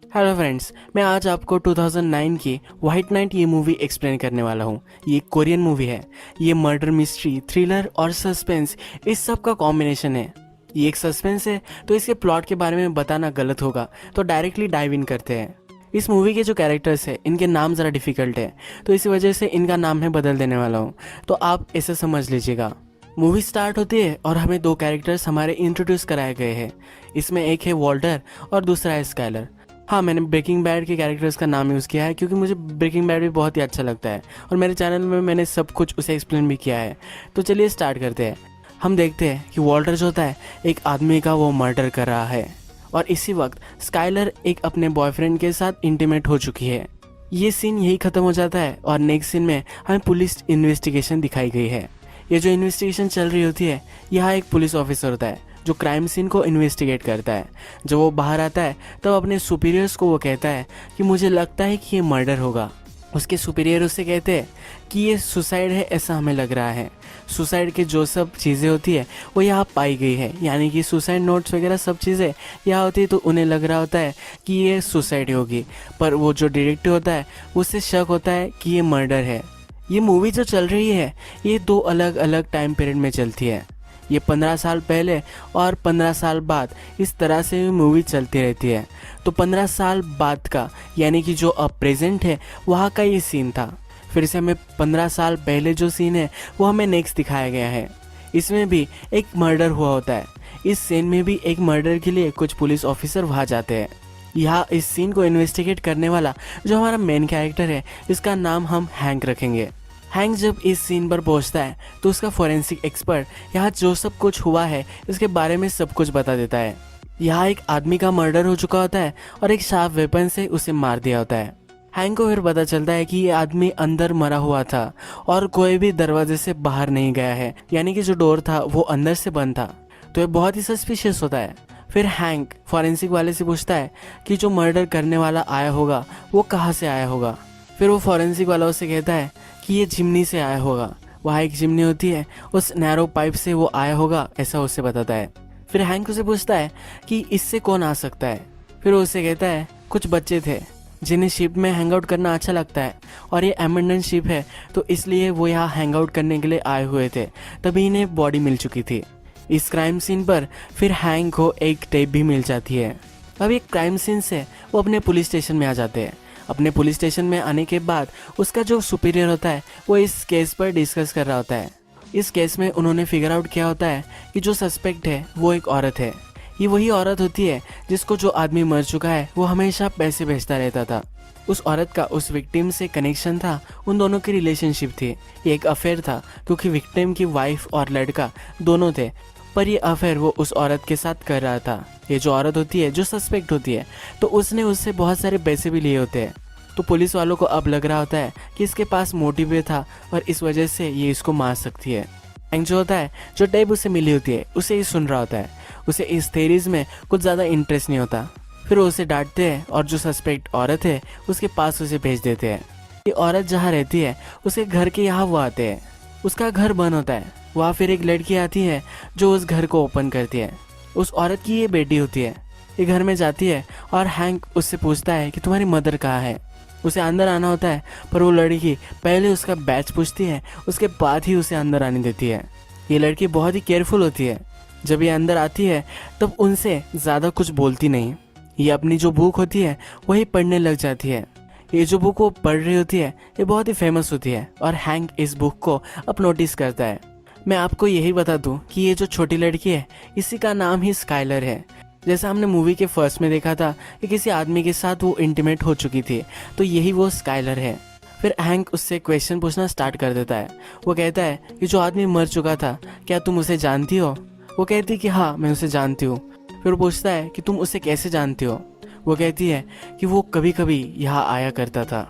Hello friends, मैं आज आपको 2009 की व्हाइट नाइट ये मूवी एक्सप्लेन करने वाला हूँ। ये कोरियन मूवी है। ये मर्डर मिस्ट्री, थ्रिलर और सस्पेंस इस सब का कॉम्बिनेशन है। ये एक सस्पेंस है तो इसके प्लॉट के बारे में बताना गलत होगा, तो डायरेक्टली डाइव इन करते हैं। इस मूवी के जो कैरेक्टर्स हैं इनके नाम ज़रा डिफ़िकल्ट है, तो इसी वजह से इनका नाम मैं बदल देने वाला हूँ, तो आप ऐसे समझ लीजिएगा। मूवी स्टार्ट होती है और हमें दो कैरेक्टर्स हमारे इंट्रोड्यूस कराए गए हैं। इसमें एक है वॉल्टर और दूसरा है स्काइलर। हाँ, मैंने ब्रेकिंग बैड के कैरेक्टर्स का नाम यूज़ किया है क्योंकि मुझे ब्रेकिंग बैड भी बहुत ही अच्छा लगता है और मेरे चैनल में मैंने सब कुछ उसे एक्सप्लेन भी किया है। तो चलिए स्टार्ट करते हैं। हम देखते हैं कि वॉल्टर जो होता है एक आदमी का वो मर्डर कर रहा है और इसी वक्त स्काइलर एक अपने बॉयफ्रेंड के साथ इंटीमेट हो चुकी है। ये सीन यही ख़त्म हो जाता है और नेक्स्ट सीन में हमें पुलिस इन्वेस्टिगेशन दिखाई गई है। ये जो इन्वेस्टिगेशन चल रही होती है, यहाँ एक पुलिस ऑफिसर होता है जो क्राइम सीन को इन्वेस्टिगेट करता है। जब वो बाहर आता है तब अपने सुपीरियर्स को वो कहता है कि मुझे लगता है कि ये मर्डर होगा। उसके सुपीरियर उससे कहते हैं कि ये सुसाइड है, ऐसा हमें लग रहा है। सुसाइड के जो सब चीज़ें होती है वो यहाँ पाई गई है, यानी कि सुसाइड नोट्स वगैरह सब चीज़ें यहाँ होती है, तो उन्हें लग रहा होता है कि ये सुसाइड होगी। पर वो जो डिटेक्टिव होता है उससे शक होता है कि ये मर्डर है। ये मूवी जो चल रही है ये दो अलग अलग टाइम पीरियड में चलती है। ये 15 साल पहले और 15 साल बाद इस तरह से मूवी चलती रहती है। तो 15 साल बाद का यानी कि जो अब प्रेजेंट है वहाँ का ये सीन था। फिर से हमें 15 साल पहले जो सीन है वो हमें नेक्स्ट दिखाया गया है। इसमें भी एक मर्डर हुआ होता है। इस सीन में भी एक मर्डर के लिए कुछ पुलिस ऑफिसर वहाँ जाते हैं। यहाँ इस सीन को इन्वेस्टिगेट करने वाला जो हमारा मेन कैरेक्टर है इसका नाम हम हैंक रखेंगे। हैंक जब इस सीन पर पहुंचता है तो उसका फोरेंसिक एक्सपर्ट यहाँ जो सब कुछ हुआ है इसके बारे में सब कुछ बता देता है। यहाँ एक आदमी का मर्डर हो चुका होता है और एक शार्प वेपन से उसे मार दिया होता है। हैंक को फिर पता चलता है कि ये आदमी अंदर मरा हुआ था और कोई भी दरवाजे से बाहर नहीं गया है, यानी कि जो डोर था वो अंदर से बंद था। तो ये बहुत ही सस्पिशियस होता है। फिर हैंक फॉरेंसिक वाले से पूछता है कि जो मर्डर करने वाला आया होगा वो कहाँ से आया होगा। फिर वो फॉरेंसिक वाला उससे कहता है कि ये चिमनी से आया होगा। वहाँ एक चिमनी होती है, उस नैरो पाइप से वो आया होगा, ऐसा उसे बताता है। फिर हैंक उसे पूछता है कि इससे कौन आ सकता है। फिर वो उसे कहता है कुछ बच्चे थे जिन्हें शिप में हैंग आउट करना अच्छा लगता है और ये एबंडन शिप है तो इसलिए वो यहाँ हैंग आउट करने के लिए आए हुए थे, तभी इन्हें बॉडी मिल चुकी थी। इस क्राइम सीन पर फिर हैंक को एक टेप भी मिल जाती है। अब एक क्राइम सीन से वो अपने पुलिस स्टेशन में आ जाते हैं। अपने पुलिस स्टेशन में आने के बाद उसका जो सुपीरियर होता है वो इस केस पर डिस्कस कर रहा होता है। इस केस में उन्होंने फिगर आउट किया होता है कि जो सस्पेक्ट है वो एक औरत है। ये वही औरत होती है जिसको जो आदमी मर चुका है वो हमेशा पैसे भेजता रहता था। उस औरत का उस विक्टिम से कनेक्शन था, उन दोनों की रिलेशनशिप थी। ये एक अफेयर था क्योंकि विक्टिम की वाइफ और लड़का दोनों थे, पर ये अफेयर वो उस औरत के साथ कर रहा था। ये जो औरत होती है जो सस्पेक्ट होती है तो उसने उससे बहुत सारे पैसे भी लिए होते हैं। तो पुलिस वालों को अब लग रहा होता है कि इसके पास मोटिव भी था और इस वजह से ये इसको मार सकती है। हैंक जो होता है, जो टेप उसे मिली होती है उसे ही सुन रहा होता है। उसे इस थेरीज में कुछ ज़्यादा इंटरेस्ट नहीं होता। फिर वो उसे डांटते हैं और जो सस्पेक्ट औरत है उसके पास उसे भेज देते हैं। ये औरत जहाँ रहती है उसके घर के यहाँ वो आते हैं। उसका घर बंद होता है। वहाँ फिर एक लड़की आती है जो उस घर को ओपन करती है। उस औरत की ये बेटी होती है। ये घर में जाती है और हैंक उससे पूछता है कि तुम्हारी मदर कहाँ है। उसे अंदर आना होता है पर वो लड़की पहले उसका बैच पूछती है, उसके बाद ही उसे अंदर आने देती है। ये लड़की बहुत ही केयरफुल होती है। जब ये अंदर आती है तब उनसे ज़्यादा कुछ बोलती नहीं। ये अपनी जो बुक होती है वही पढ़ने लग जाती है। ये जो बुक वो पढ़ रही होती है ये बहुत ही फेमस होती है और हैंक इस बुक को अब नोटिस करता है। मैं आपको यही बता दूं कि ये जो छोटी लड़की है इसी का नाम ही स्काइलर है। जैसा हमने मूवी के फर्स्ट में देखा था कि किसी आदमी के साथ वो इंटीमेट हो चुकी थी, तो यही वो स्काइलर है। फिर हैंक उससे क्वेश्चन पूछना स्टार्ट कर देता है। वो कहता है कि जो आदमी मर चुका था क्या तुम उसे जानती हो। वो कहती है कि हाँ मैं उसे जानती हूँ। फिर वो पूछता है कि तुम उसे कैसे जानती हो। वो कहती है कि वो कभी कभी यहाँ आया करता था।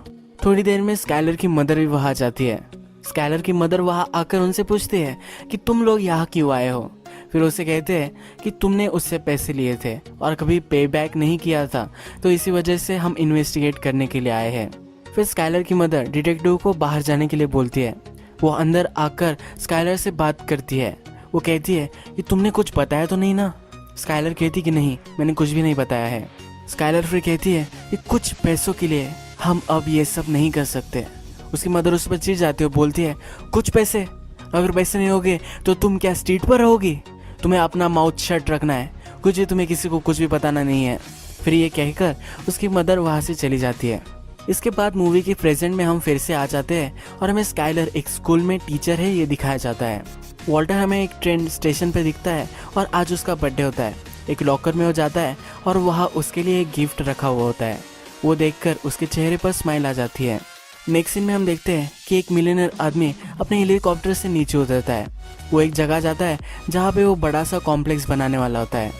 थोड़ी देर में स्काइलर की मदर भी वहाँ जाती है। स्काइलर की मदर वहाँ आकर उनसे पूछती है कि तुम लोग यहाँ क्यों आए हो। फिर उसे कहते हैं कि तुमने उससे पैसे लिए थे और कभी पे बैक नहीं किया था, तो इसी वजह से हम इन्वेस्टिगेट करने के लिए आए हैं। फिर स्काइलर की मदर डिटेक्टिव को बाहर जाने के लिए बोलती है। वो अंदर आकर स्काइलर से बात करती है। वो कहती है कि तुमने कुछ बताया तो नहीं ना। स्काइलर कहती कि नहीं, मैंने कुछ भी नहीं बताया है। स्काइलर फिर कहती है कि कुछ पैसों के लिए हम अब ये सब नहीं कर सकते। उसकी मदर उस पर चिढ़ जाती है और बोलती है कुछ पैसे, अगर पैसे नहीं होगे तो तुम क्या स्ट्रीट पर रहोगी, तुम्हें अपना माउथ शट रखना है, कुछ तुम्हें किसी को कुछ भी बताना नहीं है। फिर ये कहकर उसकी मदर वहाँ से चली जाती है। इसके बाद मूवी के प्रेजेंट में हम फिर से आ जाते हैं और हमें स्काइलर एक स्कूल में टीचर है ये दिखाया जाता है। वॉल्टर हमें एक ट्रेन स्टेशन पर दिखता है और आज उसका बर्थडे होता है। एक लॉकर में हो जाता है और वहाँ उसके लिए एक गिफ्ट रखा हुआ होता है। वो देखकर उसके चेहरे पर स्माइल आ जाती है। नेक्स्ट सीन में हम देखते हैं कि एक मिलियनर आदमी अपने हेलीकॉप्टर से नीचे उतरता है। वो एक जगह जाता है जहाँ पे वो बड़ा सा कॉम्प्लेक्स बनाने वाला होता है।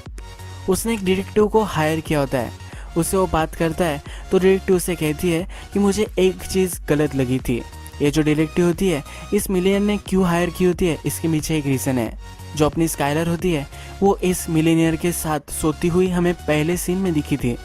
उसने एक डिटेक्टिव को हायर किया होता है। उससे वो बात करता है तो डिटेक्टिव उसे कहती है कि मुझे एक चीज़ गलत लगी थी। ये जो डिटेक्टिव होती है इस मिलियन ने क्यों हायर की होती है, इसके पीछे एक रीज़न है। जो अपनी स्काइलर होती है वो इस मिलियनियर के साथ सोती हुई हमें पहले सीन में दिखी थी,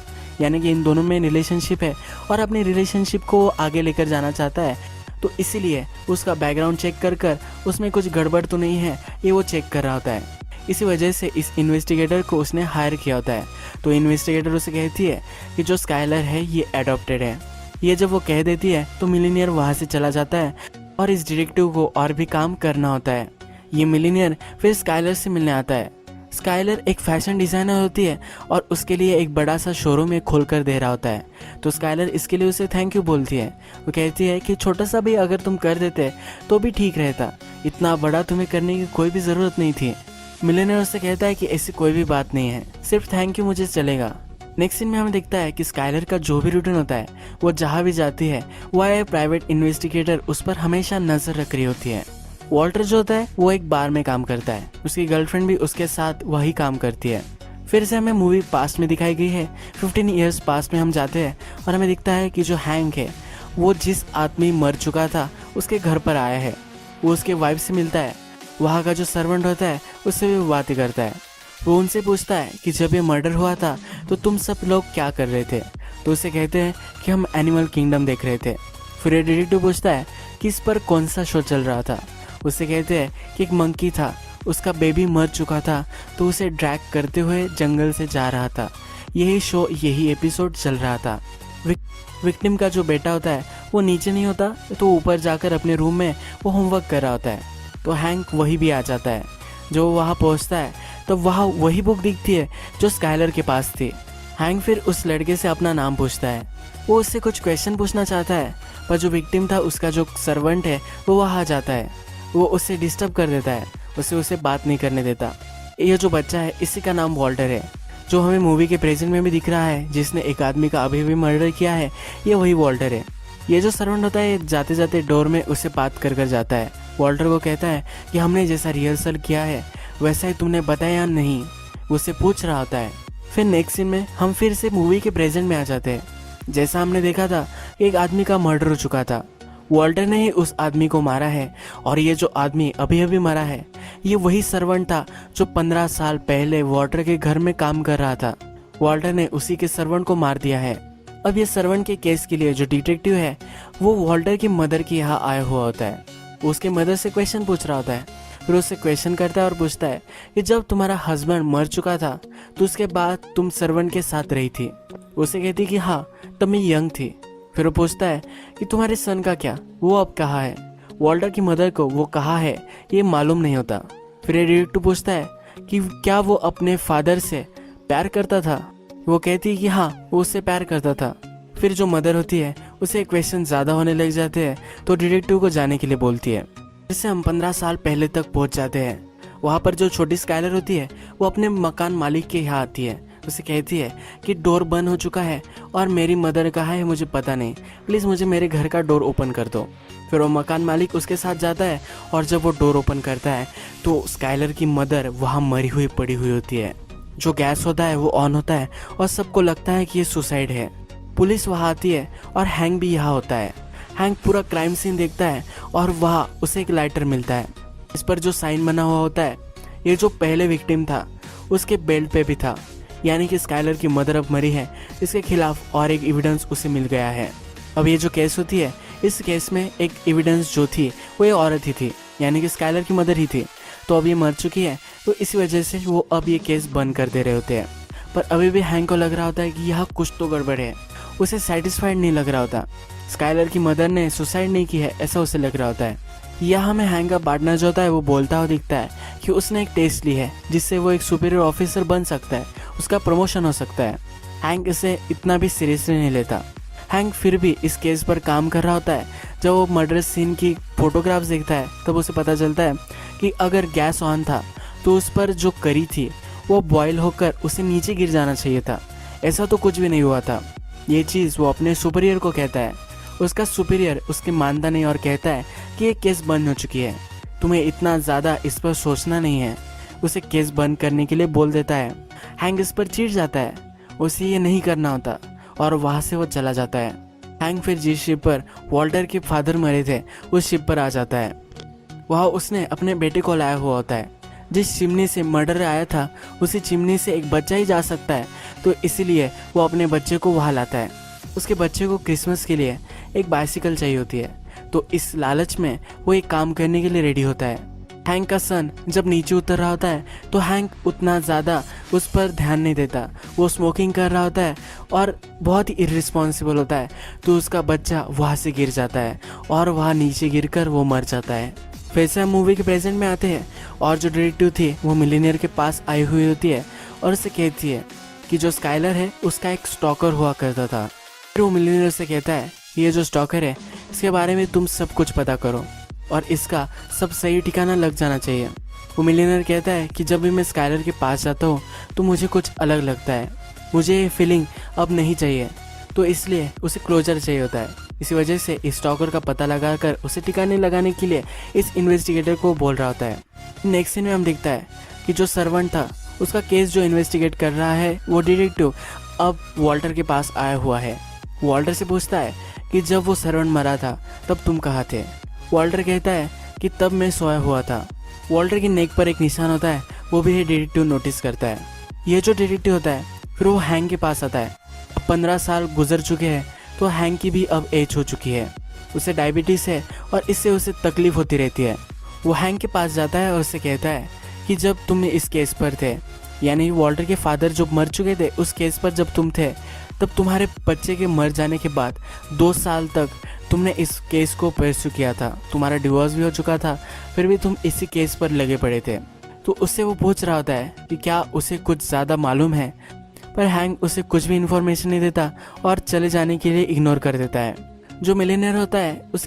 यानी कि इन दोनों में रिलेशनशिप है और अपनी रिलेशनशिप को आगे लेकर जाना चाहता है। तो इसीलिए उसका बैकग्राउंड चेक कर कर उसमें कुछ गड़बड़ तो नहीं है ये वो चेक कर रहा होता है। इसी वजह से इस इन्वेस्टिगेटर को उसने हायर किया होता है। तो इन्वेस्टिगेटर उसे कहती है कि जो स्काइलर है ये एडॉप्टेड है। ये जब वो कह देती है तो मिलीनियर वहाँ से चला जाता है और इस डिटेक्टिव को और भी काम करना होता है। ये मिलीनियर फिर स्काइलर से मिलने आता है। स्काइलर एक फैशन डिज़ाइनर होती है और उसके लिए एक बड़ा सा शोरूम खोल कर दे रहा होता है। तो स्काइलर इसके लिए उसे थैंक यू बोलती है। वो कहती है कि छोटा सा भी अगर तुम कर देते तो भी ठीक रहता, इतना बड़ा तुम्हें करने की कोई भी ज़रूरत नहीं थी। मिलियनर उससे कहता है कि ऐसी कोई भी बात नहीं है, सिर्फ थैंक यू मुझे चलेगा। नेक्स्ट सीन में हमें दिखता है कि स्काइलर का जो भी रूटीन होता है वो जहाँ भी जाती है वह प्राइवेट इन्वेस्टिगेटर उस पर हमेशा नजर रख रही होती है। वॉल्टर जो होता है वो एक बार में काम करता है, उसकी गर्लफ्रेंड भी उसके साथ वही काम करती है। फिर से हमें मूवी पास्ट में दिखाई गई है। 15 ईयर्स पास्ट में हम जाते हैं और हमें दिखता है कि जो हैंक है वो जिस आदमी मर चुका था उसके घर पर आया है। वो उसके वाइफ से मिलता है। वहाँ का जो सर्वेंट होता है उससे भी बातें करता है। वो उनसे पूछता है कि जब ये मर्डर हुआ था तो तुम सब लोग क्या कर रहे थे। तो उसे कहते हैं कि हम एनिमल किंगडम देख रहे थे। फिर ये डिटेक्टिव पूछता है कि इस पर कौन सा शो चल रहा था। उससे कहते हैं कि एक मंकी था, उसका बेबी मर चुका था तो उसे ड्रैग करते हुए जंगल से जा रहा था। यही शो यही एपिसोड चल रहा था। विक्टिम का जो बेटा होता है वो नीचे नहीं होता तो ऊपर जाकर अपने रूम में वो होमवर्क कर रहा होता है। तो हैंक वही भी आ जाता है। जो वहाँ पहुँचता है तो वहाँ वही बुक दिखती है जो स्काइलर के पास थी। हैंक फिर उस लड़के से अपना नाम पूछता है। वो उससे कुछ क्वेश्चन पूछना चाहता है पर जो विक्टिम था उसका जो सर्वेंट है वो वहाँ आ जाता है। वो उससे डिस्टर्ब कर देता है, उसे बात नहीं करने देता। ये जो बच्चा है इसी का नाम वॉल्टर है, जो हमें मूवी के प्रेजेंट में भी दिख रहा है, जिसने एक आदमी का अभी भी मर्डर किया है। ये वही वॉल्टर है। ये जो सर्वेंट होता है जाते जाते डोर में उससे बात कर जाता है। वॉल्टर को कहता है कि हमने जैसा रिहर्सल किया है वैसा ही तुमने बताया या नहीं, उससे पूछ रहा होता है। फिर नेक्स्ट सीन में हम फिर से मूवी के प्रेजेंट में आ जाते हैं। जैसा हमने देखा था कि एक आदमी का मर्डर हो चुका था, वॉल्टर ने ही उस आदमी को मारा है और ये जो आदमी अभी अभी मरा है ये वही सर्वेंट था जो 15 साल पहले वॉल्टर के घर में काम कर रहा था। वॉल्टर ने उसी के सर्वेंट को मार दिया है। अब ये सर्वेंट के केस के लिए जो डिटेक्टिव है वो वॉल्टर की मदर के यहाँ आया हुआ होता है। उसके मदर से क्वेश्चन पूछ रहा होता है। फिर उससे क्वेश्चन करता है और पूछता है कि जब तुम्हारा हस्बैंड मर चुका था तो उसके बाद तुम सर्वेंट के साथ रही थी। उसे कहती कि हाँ, तब मैं यंग थी। फिर वो पूछता है कि तुम्हारे सन का क्या, वो अब कहाँ है। वॉल्टर की मदर को वो कहाँ है ये मालूम नहीं होता। फिर ये डिटेक्टिव पूछता है कि क्या वो अपने फादर से प्यार करता था। वो कहती है कि हाँ, वो उससे प्यार करता था। फिर जो मदर होती है उसे क्वेश्चन ज़्यादा होने लग जाते हैं तो डिटेक्टिव को जाने के लिए बोलती है। जिससे हम 15 साल पहले तक पहुँच जाते हैं। वहाँ पर जो छोटी स्काइलर होती है वो अपने मकान मालिक के यहाँ आती है। उसे कहती है कि डोर बंद हो चुका है और मेरी मदर कहाँ है मुझे पता नहीं, प्लीज़ मुझे मेरे घर का डोर ओपन कर दो। फिर वो मकान मालिक उसके साथ जाता है और जब वो डोर ओपन करता है तो स्काइलर की मदर वहाँ मरी हुई पड़ी हुई होती है। जो गैस होता है वो ऑन होता है और सबको लगता है कि ये सुसाइड है। पुलिस वहाँ आती है और हैंक भी यहाँ होता है। हैंक पूरा क्राइम सीन देखता है और वहाँ उसे एक लाइटर मिलता है। इस पर जो साइन बना हुआ होता है ये जो पहले विक्टिम था उसके बेल्ट पे भी था, यानी कि स्काइलर की मदर अब मरी है, इसके खिलाफ और एक एविडेंस उसे मिल गया है। अब ये जो केस होती है इस केस में एक एविडेंस जो थी वो ये औरत ही थी, यानी कि स्काइलर की मदर ही थी। तो अब ये मर चुकी है तो इसी वजह से वो अब ये केस बंद कर दे रहे होते हैं। पर अभी भी हैंक को लग रहा होता है कि यहाँ कुछ तो गड़बड़ है। उसे सेटिस्फाइड नहीं लग रहा होता। स्काइलर की मदर ने सुसाइड नहीं की है ऐसा उसे लग रहा होता है। यहाँ हमें हैंक का पार्टनर जो होता है वो बोलता हुआ दिखता है कि उसने एक टेस्ट ली है जिससे वो एक सुपीरियर ऑफिसर बन सकता है, उसका प्रमोशन हो सकता है। हैंक इसे इतना भी सीरियसली नहीं लेता। हैंक फिर भी इस केस पर काम कर रहा होता है। जब वो मर्डर सीन की फोटोग्राफ्स देखता है तब उसे पता चलता है कि अगर गैस ऑन था तो उस पर जो करी थी वो बॉयल होकर उसे नीचे गिर जाना चाहिए था। ऐसा तो कुछ भी नहीं हुआ था। ये चीज़ वो अपने सुपीरियर को कहता है। उसका सुपीरियर उसके मानता नहीं और कहता है कि ये केस बंद हो चुकी है, तुम्हें इतना ज़्यादा इस पर सोचना नहीं है। उसे केस बंद करने के लिए बोल देता है। हैंक इस पर चिढ़ जाता है, उसे ये नहीं करना होता और वहाँ से वो चला जाता है। हैंक फिर जिस शिप पर वॉल्टर के फादर मरे थे उस शिप पर आ जाता है। वहाँ उसने अपने बेटे को लाया हुआ होता है। जिस चिमनी से मर्डर आया था उसी चिमनी से एक बच्चा ही जा सकता है, तो इसीलिए वो अपने बच्चे को वहाँ लाता है। उसके बच्चे को क्रिसमस के लिए एक बाइसिकल चाहिए होती है, तो इस लालच में वो एक काम करने के लिए रेडी होता है। हैंक का सन जब नीचे उतर रहा होता है तो हैंक उतना ज़्यादा उस पर ध्यान नहीं देता। वो स्मोकिंग कर रहा होता है और बहुत ही इर्रिस्पॉन्सिबल होता है, तो उसका बच्चा वहाँ से गिर जाता है और वहाँ नीचे गिरकर वो मर जाता है। वैसे हम मूवी के प्रेजेंट में आते हैं और जो डिटेक्टिव थी वो मिलीनियर के पास आई हुई होती है और उसे कहती है कि जो स्काइलर है उसका एक स्टॉकर हुआ करता था। फिर वो मिलीनियर से कहता है ये जो स्टॉकर है इसके बारे में तुम सब कुछ पता करो और इसका सब सही ठिकाना लग जाना चाहिए। वो मिलीनियर कहता है कि जब भी मैं स्काइलर के पास जाता हूँ तो मुझे कुछ अलग लगता है, मुझे ये फीलिंग अब नहीं चाहिए, तो इसलिए उसे क्लोजर चाहिए होता है। इसी वजह से इस स्टॉकर का पता लगाकर उसे ठिकाने लगाने के लिए इस इन्वेस्टिगेटर को बोल रहा होता है। नेक्स्ट सीन में हम देखता है कि जो सर्वेंट था उसका केस जो इन्वेस्टिगेट कर रहा है वो डिटेक्टिव अब वॉल्टर के पास आया हुआ है। वॉल्टर से पूछता है कि जब वो सर्वेंट मरा था तब तुम कहाँ थे। वॉल्टर कहता है कि तब मैं सोया हुआ था। वॉल्टर की नेक पर एक निशान होता है, वो भी ये डिटेक्टिव नोटिस करता है। ये जो डिटेक्टिव होता है फिर वो हैंक के पास आता है। अब 15 साल गुजर चुके हैं तो हैंक की भी अब एज हो चुकी है, उसे डायबिटीज़ है और इससे उसे तकलीफ होती रहती है। वो हैंक के पास जाता है और उससे कहता है कि जब तुम इस केस पर थे, यानी वॉल्टर के फादर जो मर चुके थे उस केस पर जब तुम थे, तब तुम्हारे बच्चे के मर जाने के बाद 2 साल तक तुमने इस केस को परस्यू किया था। तुम्हारा डिवोर्स भी हो चुका था, फिर भी तुम इसी केस पर लगे पड़े थे। तो उससे वो पूछ रहा होता है कि क्या उसे कुछ ज़्यादा मालूम है, पर हैंक उसे कुछ भी इन्फॉर्मेशन नहीं देता और चले जाने के लिए इग्नोर कर देता है। जो मिलीनियर होता है उस